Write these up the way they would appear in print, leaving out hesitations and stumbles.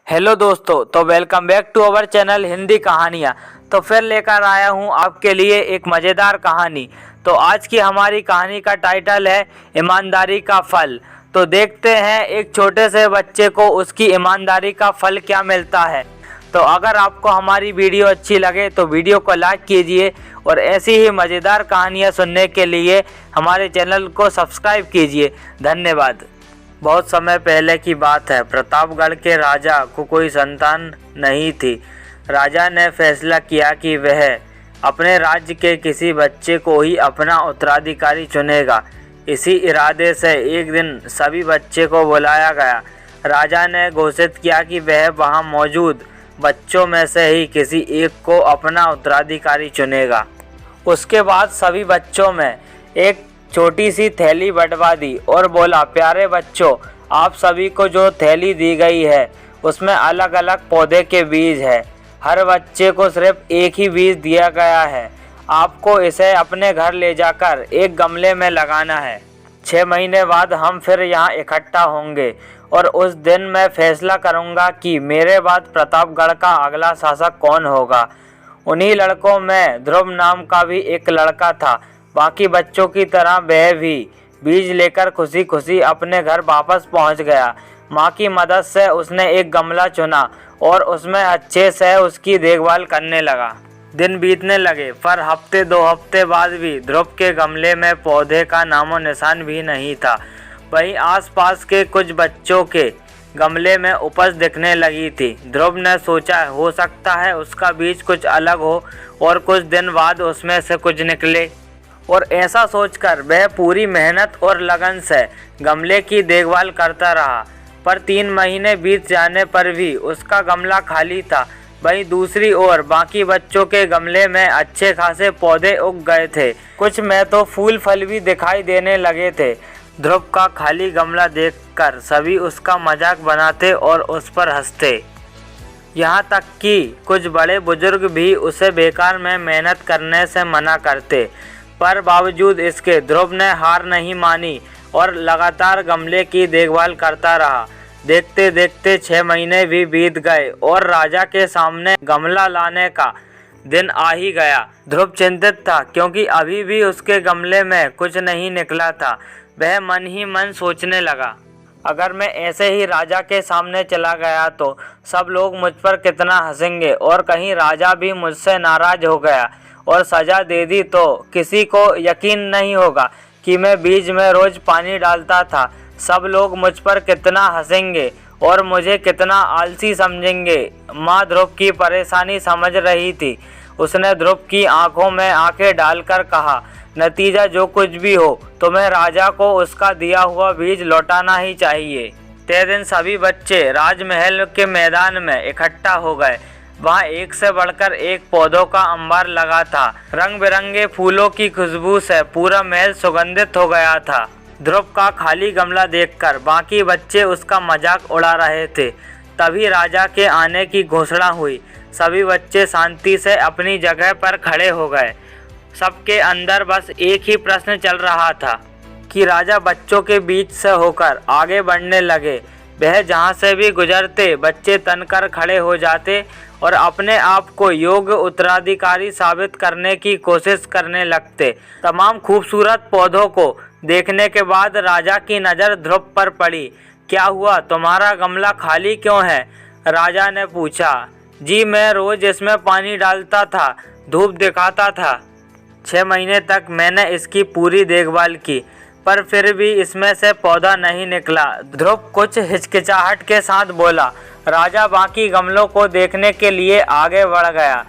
Hello दोस्तों, तो welcome back to our channel Hindi कहानियाँ। तो फिर लेकर आया हूँ आपके लिए एक मज़ेदार कहानी। तो आज की हमारी कहानी का टाइटल है ईमानदारी का फल। तो देखते हैं एक छोटे से बच्चे को उसकी ईमानदारी का फल क्या मिलता है। तो अगर आपको हमारी वीडियो अच्छी लगे तो वीडियो को लाइक कीजिए और ऐसी ही मज़ेदार कहानियाँ सुनने के लिए हमारे चैनल को सब्सक्राइब कीजिए। धन्यवाद। बहुत समय पहले की बात है। प्रतापगढ़ के राजा को कोई संतान नहीं थी। राजा ने फैसला किया कि वह अपने राज्य के किसी बच्चे को ही अपना उत्तराधिकारी चुनेगा। इसी इरादे से एक दिन सभी बच्चे को बुलाया गया। राजा ने घोषित किया कि वह वहां मौजूद बच्चों में से ही किसी एक को अपना उत्तराधिकारी चुनेगा। उसके बाद सभी बच्चों में एक छोटी सी थैली बंटवा दी और बोला, प्यारे बच्चों, आप सभी को जो थैली दी गई है उसमें अलग अलग पौधे के बीज है। हर बच्चे को सिर्फ एक ही बीज दिया गया है। आपको इसे अपने घर ले जाकर एक गमले में लगाना है। 6 महीने बाद हम फिर यहाँ इकट्ठा होंगे और उस दिन मैं फैसला करूँगा कि मेरे बाद प्रतापगढ़ का अगला शासक कौन होगा। उन्हीं लड़कों में ध्रुव नाम का भी एक लड़का था। बाकी बच्चों की तरह वह भी बीज लेकर खुशी खुशी अपने घर वापस पहुंच गया। माँ की मदद से उसने एक गमला चुना और उसमें अच्छे से उसकी देखभाल करने लगा। दिन बीतने लगे, पर हफ्ते 2 हफ्ते बाद भी ध्रुव के गमले में पौधे का नामो निशान भी नहीं था। वहीं आसपास के कुछ बच्चों के गमले में उपज दिखने लगी थी। ध्रुव ने सोचा, हो सकता है उसका बीज कुछ अलग हो और कुछ दिन बाद उसमें से कुछ निकले। और ऐसा सोचकर वह पूरी मेहनत और लगन से गमले की देखभाल करता रहा। पर 3 महीने बीत जाने पर भी उसका गमला खाली था। वहीं दूसरी ओर बाकी बच्चों के गमले में अच्छे खासे पौधे उग गए थे। कुछ में तो फूल फल भी दिखाई देने लगे थे। ध्रुव का खाली गमला देखकर सभी उसका मजाक बनाते और उस पर हंसते। यहाँ तक कि कुछ बड़े बुजुर्ग भी उसे बेकार में मेहनत करने से मना करते। पर बावजूद इसके ध्रुव ने हार नहीं मानी और लगातार गमले की देखभाल करता रहा। देखते देखते 6 महीने भी बीत गए और राजा के सामने गमला लाने का दिन आ ही गया। ध्रुव चिंतित था क्योंकि अभी भी उसके गमले में कुछ नहीं निकला था। वह मन ही मन सोचने लगा, अगर मैं ऐसे ही राजा के सामने चला गया तो सब लोग मुझ पर कितना हंसेंगे और कहीं राजा भी मुझसे नाराज हो गया और सज़ा दे दी तो किसी को यकीन नहीं होगा कि मैं बीज में रोज़ पानी डालता था। सब लोग मुझ पर कितना हंसेंगे और मुझे कितना आलसी समझेंगे। माँ ध्रुव की परेशानी समझ रही थी। उसने ध्रुव की आंखों में आंखें डालकर कहा, नतीजा जो कुछ भी हो तुम्हें राजा को उसका दिया हुआ बीज लौटाना ही चाहिए। तय दिन सभी बच्चे राजमहल के मैदान में इकट्ठा हो गए। वहाँ एक से बढ़कर एक पौधों का अंबार लगा था। रंग बिरंगे फूलों की खुशबू से पूरा महल सुगंधित हो गया था। ध्रुव का खाली गमला देखकर बाकी बच्चे उसका मजाक उड़ा रहे थे। तभी राजा के आने की घोषणा हुई। सभी बच्चे शांति से अपनी जगह पर खड़े हो गए। सबके अंदर बस एक ही प्रश्न चल रहा था कि राजा बच्चों के बीच से होकर आगे बढ़ने लगे। वह जहाँ से भी गुजरते बच्चे तनकर खड़े हो जाते और अपने आप को योग्य उत्तराधिकारी साबित करने की कोशिश करने लगते। तमाम खूबसूरत पौधों को देखने के बाद राजा की नज़र ध्रुव पर पड़ी। क्या हुआ, तुम्हारा गमला खाली क्यों है? राजा ने पूछा। जी, मैं रोज़ इसमें पानी डालता था, धूप दिखाता था। 6 महीने तक मैंने इसकी पूरी देखभाल की, पर फिर भी इसमें से पौधा नहीं निकला। ध्रुव कुछ हिचकिचाहट के साथ बोला। राजा बाकी गमलों को देखने के लिए आगे बढ़ गया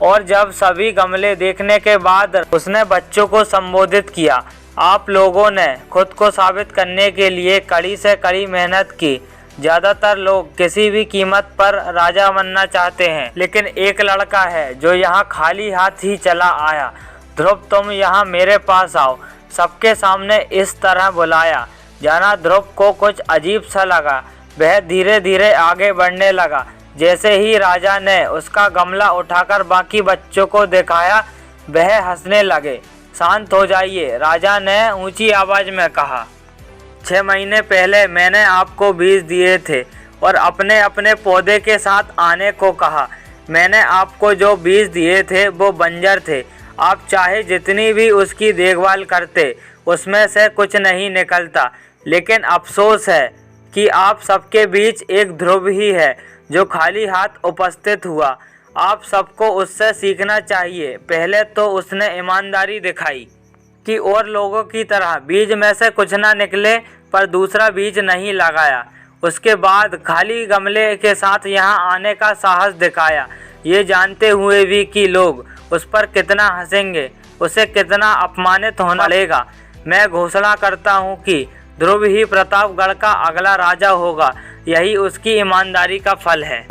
और जब सभी गमले देखने के बाद उसने बच्चों को संबोधित किया, आप लोगों ने खुद को साबित करने के लिए कड़ी से कड़ी मेहनत की। ज़्यादातर लोग किसी भी कीमत पर राजा बनना चाहते हैं, लेकिन एक लड़का है जो यहाँ खाली हाथ ही चला आया। ध्रुव, तुम यहाँ मेरे पास आओ। सबके सामने इस तरह बुलाया जाना ध्रुव को कुछ अजीब सा लगा। वह धीरे धीरे आगे बढ़ने लगा। जैसे ही राजा ने उसका गमला उठाकर बाकी बच्चों को दिखाया, वह हंसने लगे। शांत हो जाइए, राजा ने ऊंची आवाज़ में कहा। 6 महीने पहले मैंने आपको बीज दिए थे और अपने अपने पौधे के साथ आने को कहा। मैंने आपको जो बीज दिए थे वो बंजर थे, आप चाहे जितनी भी उसकी देखभाल करते उसमें से कुछ नहीं निकलता। लेकिन अफसोस है कि आप सबके बीच एक ध्रुव ही है जो खाली हाथ उपस्थित हुआ। आप सबको उससे सीखना चाहिए। पहले तो उसने ईमानदारी दिखाई कि और लोगों की तरह बीज में से कुछ ना निकले, पर दूसरा बीज नहीं लगाया। उसके बाद खाली गमले के साथ यहाँ आने का साहस दिखाया, ये जानते हुए भी कि लोग उस पर कितना हंसेंगे, उसे कितना अपमानित होना पड़ेगा। मैं घोषणा करता हूँ कि ध्रुव ही प्रतापगढ़ का अगला राजा होगा। यही उसकी ईमानदारी का फल है।